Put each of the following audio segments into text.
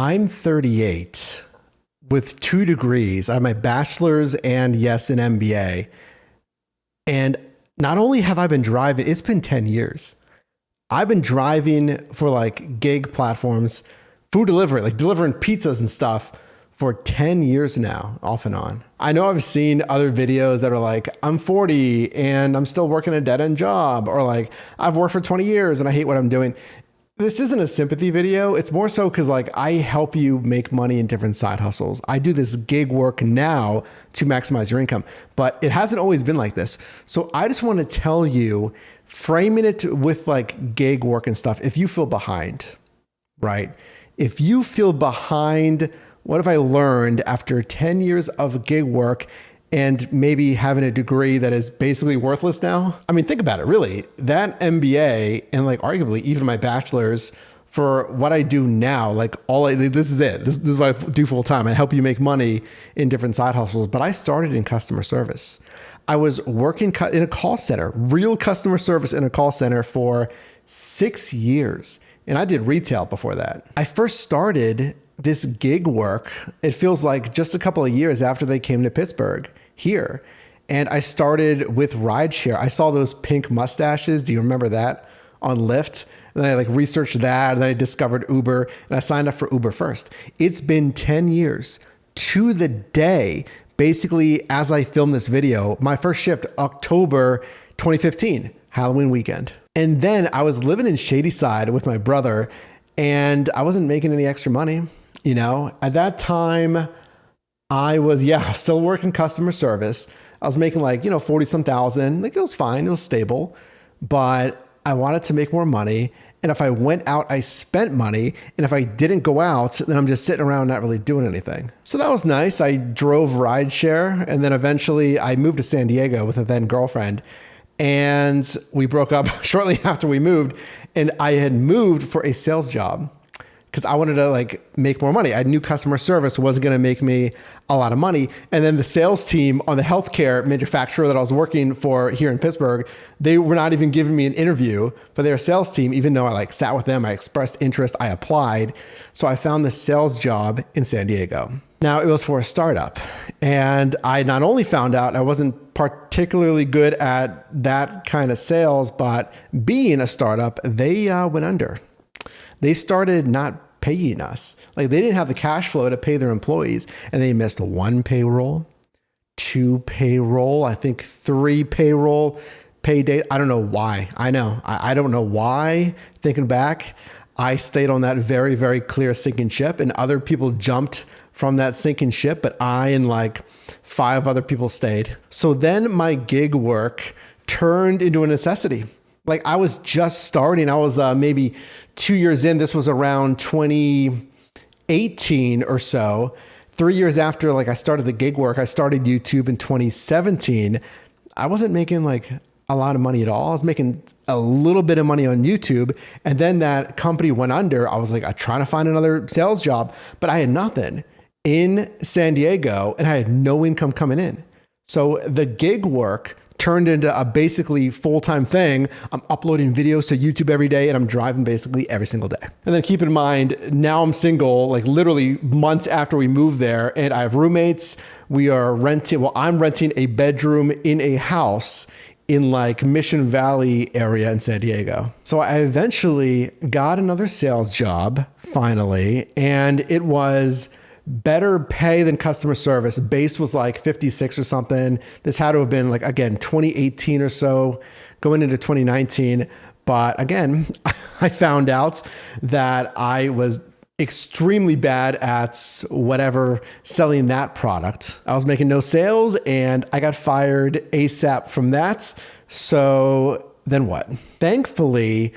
I'm 38 with 2 degrees. I have my bachelor's and yes, an MBA. And not only have I been driving, it's been 10 years. I've been driving for like gig platforms, food delivery, like delivering pizzas and stuff for 10 years now, off and on. I know I've seen other videos that are like, I'm 40 and I'm still working a dead end job, or like, I've worked for 20 years and I hate what I'm doing. This isn't a sympathy video. It's more so because like I help you make money in different side hustles. I do this gig work now to maximize your income, but it hasn't always been like this. So I just want to tell you, framing it with like gig work and stuff, if you feel behind, right? If you feel behind, what have I learned after 10 years of gig work and maybe having a degree that is basically worthless now? I mean, think about it, really. That MBA and like arguably even my bachelor's for what I do now, like this is it. This is what I do full time. I help you make money in different side hustles, but I started in customer service. I was working in a call center, real customer service in a call center for 6 years. And I did retail before that. I first started this gig work, it feels like just a couple of years after they came to Pittsburgh here. And I started with rideshare. I saw those pink mustaches. Do you remember that on Lyft? And then I like researched that, and then I discovered Uber, and I signed up for Uber first. It's been 10 years to the day, basically as I filmed this video, my first shift, October 2015, Halloween weekend. And then I was living in Shadyside with my brother, and I wasn't making any extra money. You know, at that time, I was, still working customer service. I was making like, 40 some thousand, like it was fine. It was stable, but I wanted to make more money. And if I went out, I spent money. And if I didn't go out, then I'm just sitting around not really doing anything. So that was nice. I drove rideshare. And then eventually I moved to San Diego with a then girlfriend. And we broke up shortly after we moved. And I had moved for a sales job because I wanted to like make more money. I knew customer service wasn't going to make me a lot of money. And then the sales team on the healthcare manufacturer that I was working for here in Pittsburgh, they were not even giving me an interview for their sales team, even though I like sat with them, I expressed interest, I applied. So I found this sales job in San Diego. Now it was for a startup. And I not only found out I wasn't particularly good at that kind of sales, but being a startup, they went under. They started not paying us. Like they didn't have the cash flow to pay their employees, and they missed 1 payroll, 2 payroll, I think 3 payroll pay days. I don't know why. I don't know why. Thinking back, I stayed on that very, very clear sinking ship, and other people jumped from that sinking ship, but I and like 5 other people stayed. So then my gig work turned into a necessity. Like I was just starting. I was maybe 2 years in. This was around 2018 or so. 3 years after like I started the gig work, I started YouTube in 2017. I wasn't making like a lot of money at all. I was making a little bit of money on YouTube. And then that company went under. I was like, I'm trying to find another sales job, but I had nothing in San Diego and I had no income coming in. So the gig work turned into a basically full-time thing. I'm uploading videos to YouTube every day and I'm driving basically every single day. And then keep in mind, now I'm single, like literally months after we moved there, and I have roommates. I'm renting a bedroom in a house in like Mission Valley area in San Diego. So I eventually got another sales job finally, and it was better pay than customer service. Base was like 56 or something. This had to have been like, again, 2018 or so, going into 2019. But again, I found out that I was extremely bad at whatever selling that product. I was making no sales and I got fired ASAP from that. So then what? Thankfully,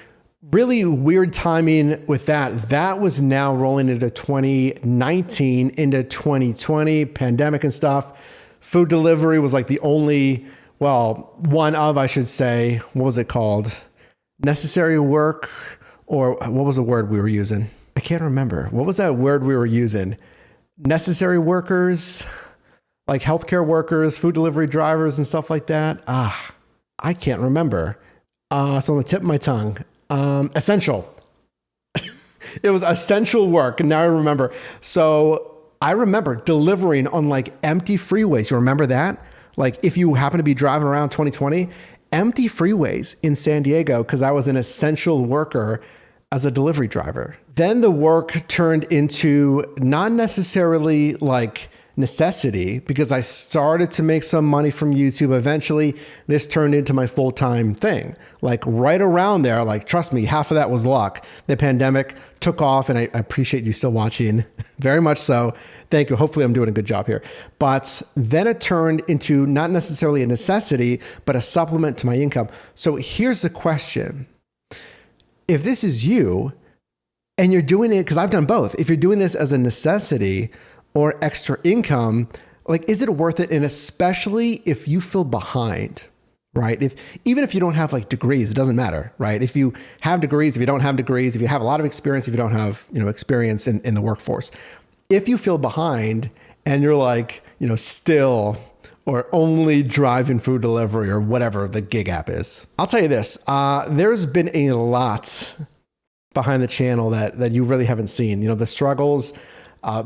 really weird timing with that. That was now rolling into 2019, into 2020, pandemic and stuff. Food delivery was like the only, one of, I should say, what was it called? Necessary work, or what was the word we were using? I can't remember. What was that word we were using? Necessary workers, like healthcare workers, food delivery drivers and stuff like that. I can't remember. It's on the tip of my tongue. Essential. It was essential work. And now I remember. So I remember delivering on like empty freeways. You remember that? Like if you happen to be driving around 2020, empty freeways in San Diego, because I was an essential worker as a delivery driver. Then the work turned into not necessarily like necessity, because I started to make some money from YouTube. Eventually, this turned into my full-time thing. Like right around there, like trust me, half of that was luck. The pandemic took off, and I appreciate you still watching, very much so. Thank you. Hopefully I'm doing a good job here. But then it turned into not necessarily a necessity, but a supplement to my income. So here's the question. If this is you and you're doing it, because I've done both, if you're doing this as a necessity or extra income, like, is it worth it? And especially if you feel behind, right? Even if you don't have like degrees, it doesn't matter, right? If you have degrees, if you don't have degrees, if you have a lot of experience, if you don't have, experience in the workforce, if you feel behind and you're like, still or only driving food delivery or whatever the gig app is, I'll tell you this, there's been a lot behind the channel that you really haven't seen. The struggles,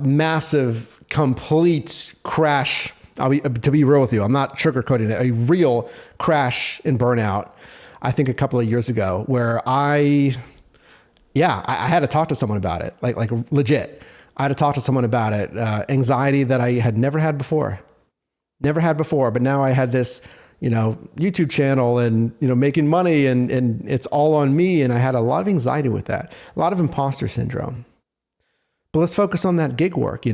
massive, complete crash. To be real with you, I'm not sugarcoating it. A real crash and burnout, I think a couple of years ago, where I had to talk to someone about it, like legit. I had to talk to someone about it. Anxiety that I had never had before, but now I had this, YouTube channel and, making money and it's all on me. And I had a lot of anxiety with that, a lot of imposter syndrome. But let's focus on that gig work,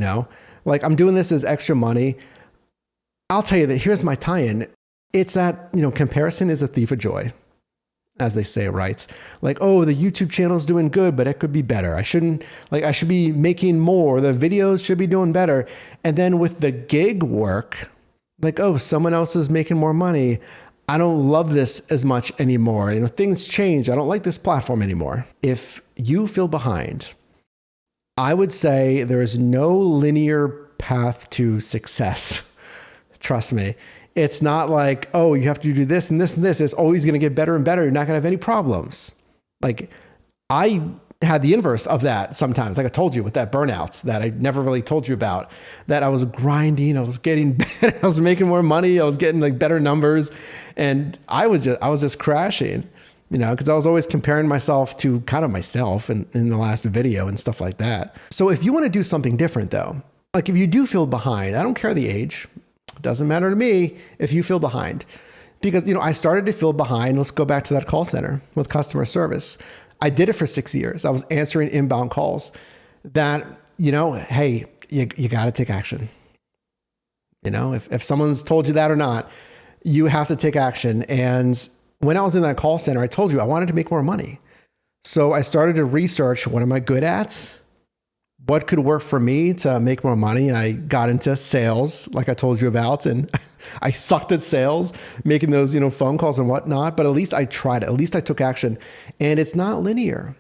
like I'm doing this as extra money. I'll tell you that here's my tie-in. It's that, comparison is a thief of joy, as they say, right? Like, oh, the YouTube channel is doing good, but it could be better. I should be making more. The videos should be doing better. And then with the gig work, like, oh, someone else is making more money. I don't love this as much anymore. Things change. I don't like this platform anymore. If you feel behind, I would say there is no linear path to success. Trust me. It's not like, oh, you have to do this and this and this. It's always going to get better and better. You're not going to have any problems. Like I had the inverse of that sometimes, like I told you with that burnout that I never really told you about, that I was grinding, I was getting better, I was making more money, I was getting like better numbers. And I was just crashing, because I was always comparing myself to kind of myself in the last video and stuff like that. So if you want to do something different though, like if you do feel behind, I don't care the age, it doesn't matter to me if you feel behind, because, I started to feel behind. Let's go back to that call center with customer service. I did it for 6 years. I was answering inbound calls that, hey, you got to take action. If someone's told you that or not, you have to take action. And when I was in that call center, I told you I wanted to make more money. So I started to research, what am I good at? What could work for me to make more money? And I got into sales, like I told you about, and I sucked at sales, making those, phone calls and whatnot, but at least I tried it. At least I took action, and it's not linear,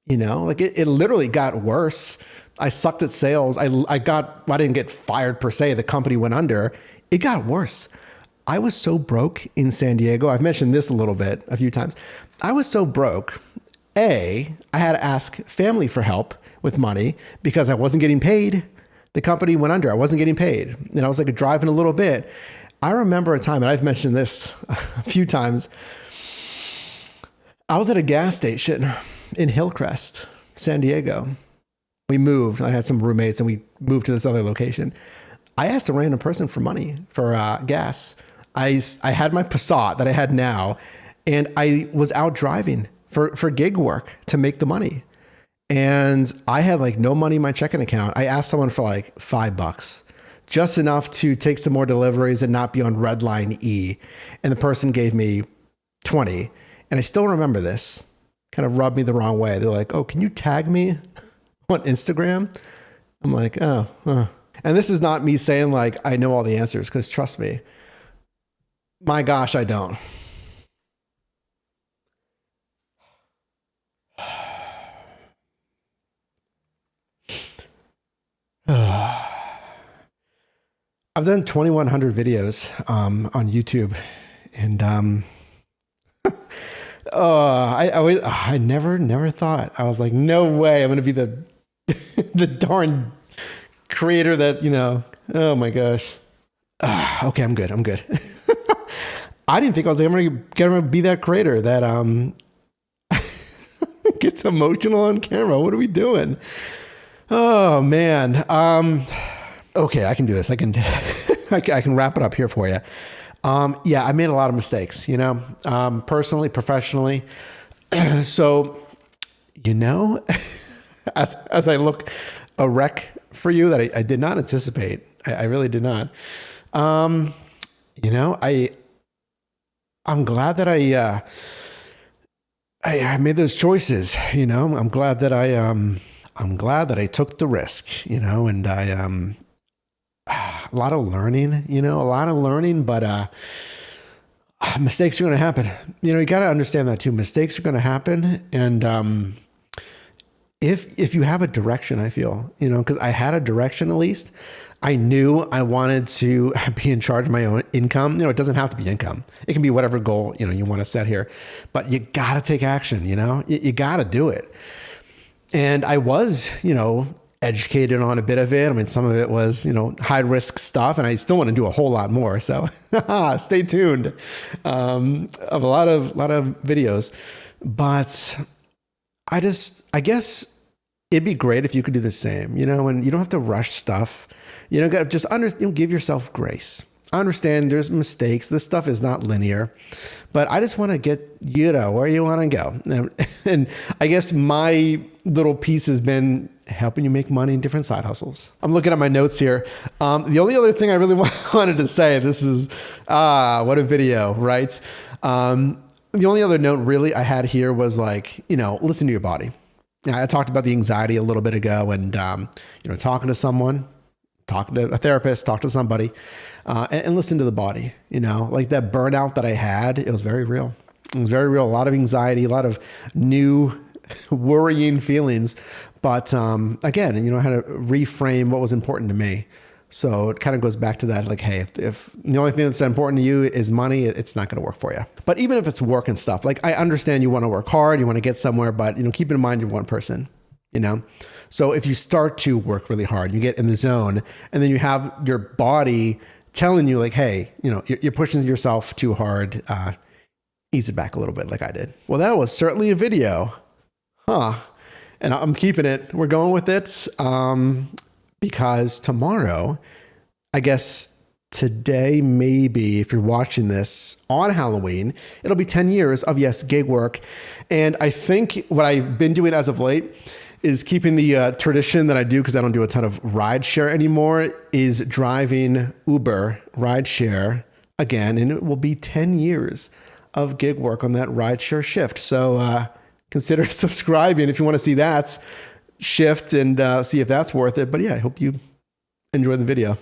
like it literally got worse. I sucked at sales. I didn't get fired per se. The company went under. It got worse. I was so broke in San Diego. I've mentioned this a few times. I was so broke. I had to ask family for help with money because I wasn't getting paid. The company went under. I wasn't getting paid. And I was like driving a little bit. I remember a time, and I've mentioned this a few times. I was at a gas station in Hillcrest, San Diego. We moved. I had some roommates and we moved to this other location. I asked a random person for money for gas. I had my Passat that I had now, and I was out driving for gig work to make the money. And I had like no money in my checking account. I asked someone for like $5, just enough to take some more deliveries and not be on red line E. And the person gave me 20. And I still remember this. Kind of rubbed me the wrong way. They're like, oh, can you tag me on Instagram? I'm like, oh. And this is not me saying like, I know all the answers, because trust me, my gosh, I don't. I've done 2,100 videos on YouTube, and I never thought. I was like, no way, I'm going to be the the darn creator that, oh my gosh. Okay, I'm good. I didn't think I was ever going to be that creator that gets emotional on camera. What are we doing? Oh man. Okay, I can do this. I can I can wrap it up here for you. Yeah, I made a lot of mistakes, personally, professionally. So, as I look a wreck for you that I did not anticipate. I really did not. I'm glad that I made those choices. I'm glad that I took the risk. And a lot of learning, but mistakes are going to happen. You got to understand that too. Mistakes are going to happen, and if you have a direction, I feel, because I had a direction at least. I knew I wanted to be in charge of my own income. It doesn't have to be income. It can be whatever goal, you want to set here, but you got to take action, you got to do it. And I was, educated on a bit of it. I mean, some of it was, high risk stuff, and I still want to do a whole lot more. So stay tuned, of a lot of videos, but I guess it'd be great if you could do the same, and you don't have to rush stuff. Just give yourself grace. I understand there's mistakes. This stuff is not linear, but I just want to get you to where you want to go. And I guess my little piece has been helping you make money in different side hustles. I'm looking at my notes here. The only other thing I really wanted to say, this is, what a video, right? The only other note really I had here was listen to your body. I talked about the anxiety a little bit ago, and, talking to someone, talking to a therapist, talk to somebody, and listen to the body, like that burnout that I had, it was very real. It was very real. A lot of anxiety, a lot of new worrying feelings. But again, I had to reframe what was important to me. So it kind of goes back to that, hey, if the only thing that's important to you is money, it's not going to work for you. But even if it's work and stuff, I understand you want to work hard, you want to get somewhere, but keep in mind you're one person, So if you start to work really hard, you get in the zone, and then you have your body telling you hey, you're pushing yourself too hard, ease it back a little bit like I did. Well, that was certainly a video. And I'm keeping it. We're going with it. Because tomorrow, I guess today, maybe if you're watching this on Halloween, it'll be 10 years of, yes, gig work. And I think what I've been doing as of late is keeping the tradition that I do, because I don't do a ton of rideshare anymore, is driving Uber rideshare again. And it will be 10 years of gig work on that rideshare shift. So consider subscribing if you want to see that shift and see if that's worth it. But yeah, I hope you enjoy the video.